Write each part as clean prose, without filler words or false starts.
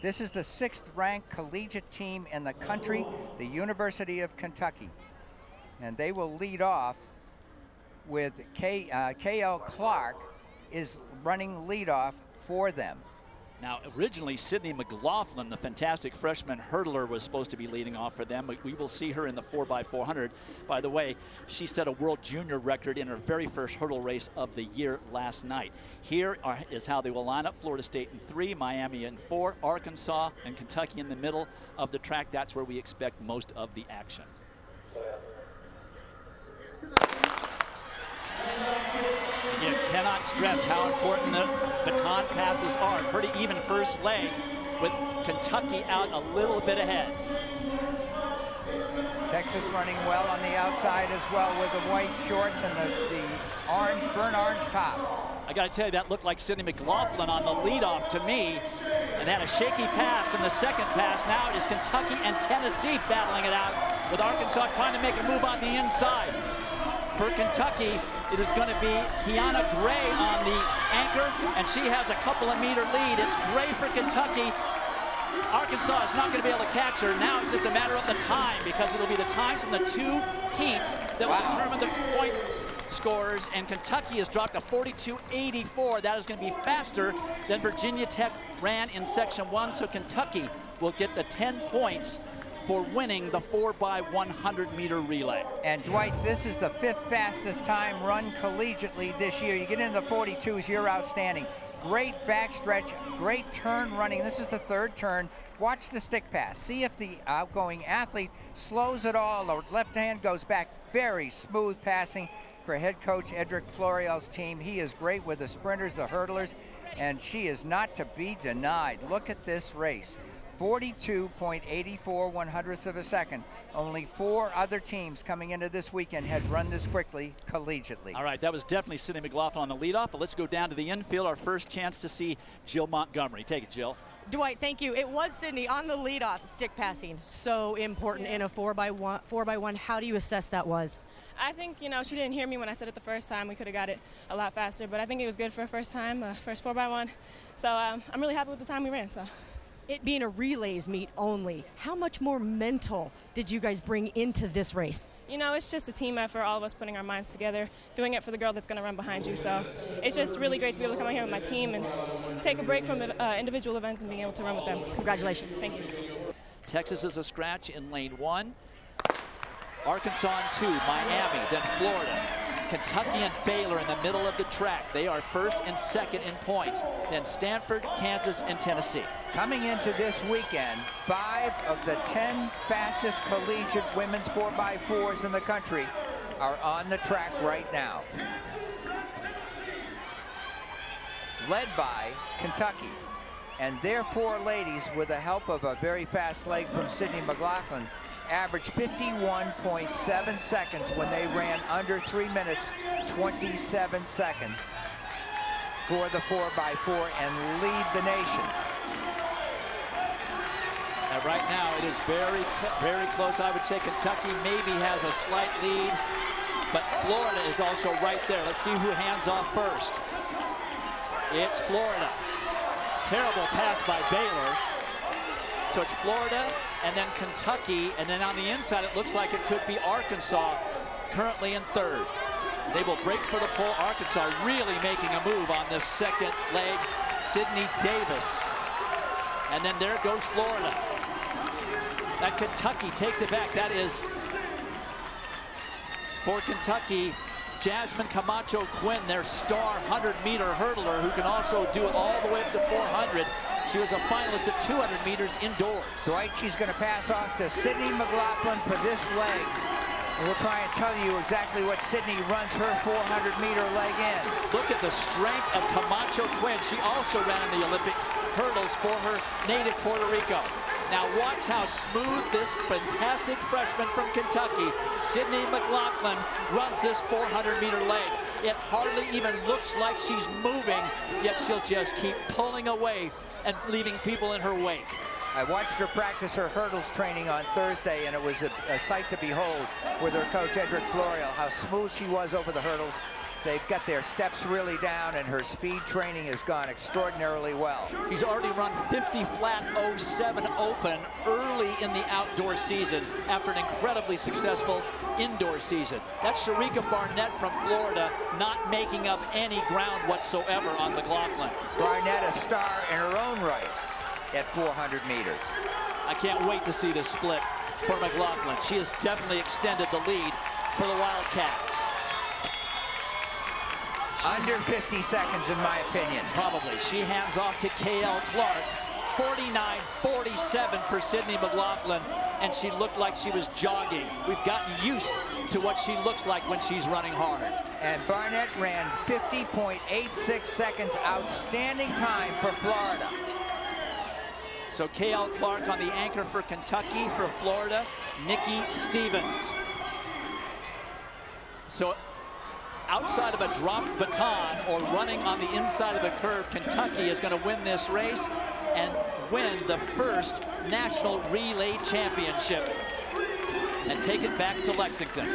This is the 6th ranked collegiate team in the country, the University of Kentucky. And they will lead off with K.L. Clark is running leadoff for them. Now, originally, Sydney McLaughlin, the fantastic freshman hurdler, was supposed to be leading off for them. We will see her in the 4x400. By the way, she set a world junior record in her very first hurdle race of the year last night. Here is how they will line up: Florida State in 3, Miami in 4, Arkansas and Kentucky in the middle of the track. That's where we expect most of the action. You cannot stress how important the baton passes are. Pretty even first leg with Kentucky out a little bit ahead. Texas running well on the outside as well with the white shorts and the orange, burnt orange top. I got to tell you, that looked like Sydney McLaughlin on the leadoff to me, and had a shaky pass in the second pass. Now it is Kentucky and Tennessee battling it out, with Arkansas trying to make a move on the inside. For Kentucky, it is going to be Kiana Gray on the anchor, and she has a couple of meter lead. It's Gray for Kentucky. Arkansas is not going to be able to catch her. Now it's just a matter of the time, because it'll be the times from the 2 heats that will determine the point scorers, and Kentucky has dropped to 42.84. That is going to be faster than Virginia Tech ran in section 1, so Kentucky will get the 10 points for winning the 4x100 meter relay. And Dwight, this is the 5th fastest time run collegiately this year. You get into the 42s, you're outstanding. Great backstretch, great turn running. This is the 3rd turn. Watch the stick pass. See if the outgoing athlete slows it all. The left hand goes back. Very smooth passing for head coach Edric Florial's team. He is great with the sprinters, the hurdlers, and she is not to be denied. Look at this race. 42.84 100ths of a second. Only 4 other teams coming into this weekend had run this quickly collegiately. All right, that was definitely Sydney McLaughlin on the leadoff, but let's go down to the infield. Our first chance to see Jill Montgomery. Take it, Jill. Dwight, thank you. It was Sydney on the leadoff. Stick passing, so important in a 4x1. How do you assess that was? I think, you know, she didn't hear me when I said it the first time. We could have got it a lot faster, but I think it was good for a first time, first 4x1. So I'm really happy with the time we ran. So. It being a relays meet only, how much more mental did you guys bring into this race? You know, it's just a team effort, all of us putting our minds together, doing it for the girl that's going to run behind you. So it's just really great to be able to come out here with my team and take a break from the individual events and being able to run with them. Congratulations. Thank you. Texas is a scratch in lane 1. Arkansas in 2, Miami, then Florida. Kentucky and Baylor in the middle of the track. They are 1st and 2nd in points. Then Stanford, Kansas, and Tennessee. Coming into this weekend, 5 of the 10 fastest collegiate women's 4x4s in the country are on the track right now. Led by Kentucky. And their 4 ladies, with the help of a very fast leg from Sydney McLaughlin, averaged 51.7 seconds when they ran under 3 minutes 27 seconds for the 4x4 and lead the nation. And right now it is very close. I would say Kentucky maybe has a slight lead, but Florida is also right there. Let's see who hands off first. It's Florida. Terrible pass by Baylor. So it's Florida and then Kentucky, and then on the inside it looks like it could be Arkansas, currently in 3rd. They will break for the pole. Arkansas really making a move on this 2nd leg. Sydney Davis. And then there goes Florida. And Kentucky takes it back. That is, for Kentucky, Jasmine Camacho-Quinn, their star 100-meter hurdler, who can also do it all the way up to 400. She was a finalist at 200 meters indoors. Dwight, she's going to pass off to Sydney McLaughlin for this leg. And we'll try and tell you exactly what Sydney runs her 400-meter leg in. Look at the strength of Camacho-Quinn. She also ran in the Olympics hurdles for her native Puerto Rico. Now watch how smooth this fantastic freshman from Kentucky, Sydney McLaughlin, runs this 400-meter leg. It hardly even looks like she's moving, yet she'll just keep pulling away and leaving people in her wake. I watched her practice her hurdles training on Thursday, and it was a sight to behold with her coach, Edric Florial, how smooth she was over the hurdles. They've got their steps really down, and her speed training has gone extraordinarily well. She's already run 50 flat 07 open early in the outdoor season after an incredibly successful indoor season. That's Sharika Barnett from Florida, not making up any ground whatsoever on McLaughlin. Barnett, a star in her own right at 400 meters. I can't wait to see this split for McLaughlin. She has definitely extended the lead for the Wildcats. Under 50 seconds, in my opinion. Probably. She hands off to K.L. Clark. 49-47 for Sydney McLaughlin, and she looked like she was jogging. We've gotten used to what she looks like when she's running hard. And Barnett ran 50.86 seconds. Outstanding time for Florida. So K.L. Clark on the anchor for Kentucky. For Florida, Nikki Stevens. So outside of a dropped baton or running on the inside of the curve, Kentucky is going to win this race and win the first national relay championship and take it back to Lexington.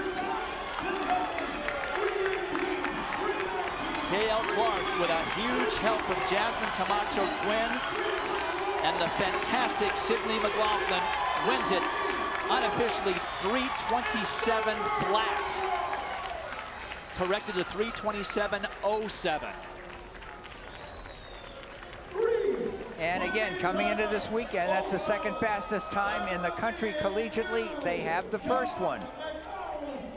K.L. Clark with a huge help from Jasmine Camacho-Quinn, and the fantastic Sydney McLaughlin wins it unofficially 3:27 flat. Corrected to 3:27.07. And again, coming into this weekend, that's the second fastest time in the country collegiately. They have the first one.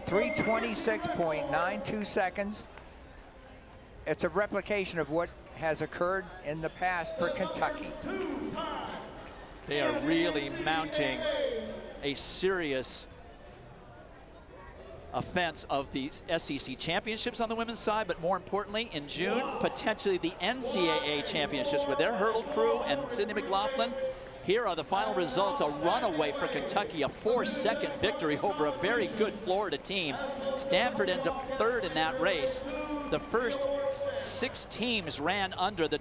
3:26.92 seconds. It's a replication of what has occurred in the past for Kentucky. They are really mounting a serious offense of the SEC championships on the women's side, but more importantly, in June, potentially the NCAA championships with their hurdle crew and Sydney McLaughlin. Here are the final results. A runaway for Kentucky, a 4-second victory over a very good Florida team. Stanford ends up third in that race. The first 7 teams ran under the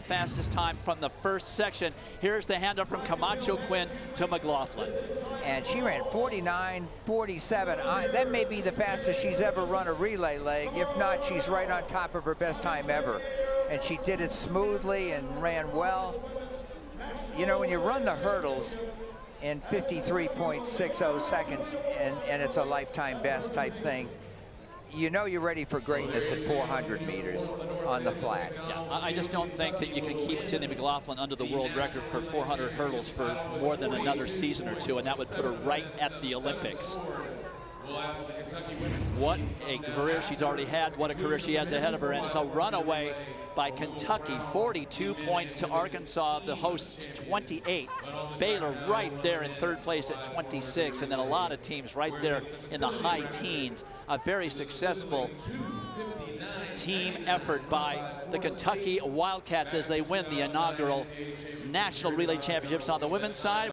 fastest time from the first section. Here's the handoff from Camacho-Quinn to McLaughlin. And she ran 49.47. That may be the fastest she's ever run a relay leg. If not, she's right on top of her best time ever. And she did it smoothly and ran well. You know, when you run the hurdles in 53.60 seconds, and it's a lifetime best type thing, you know you're ready for greatness at 400 meters on the flat. Yeah, I just don't think that you can keep Sydney McLaughlin under the world record for 400 hurdles for more than another season or two, and that would put her right at the Olympics. What a career she's already had, what a career she has ahead of her, and it's a runaway by Kentucky, 42 points to Arkansas, the hosts 28. Baylor right there in third place at 26, and then a lot of teams right there in the high teens. A very successful team effort by the Kentucky Wildcats as they win the inaugural National Relay Championships on the women's side.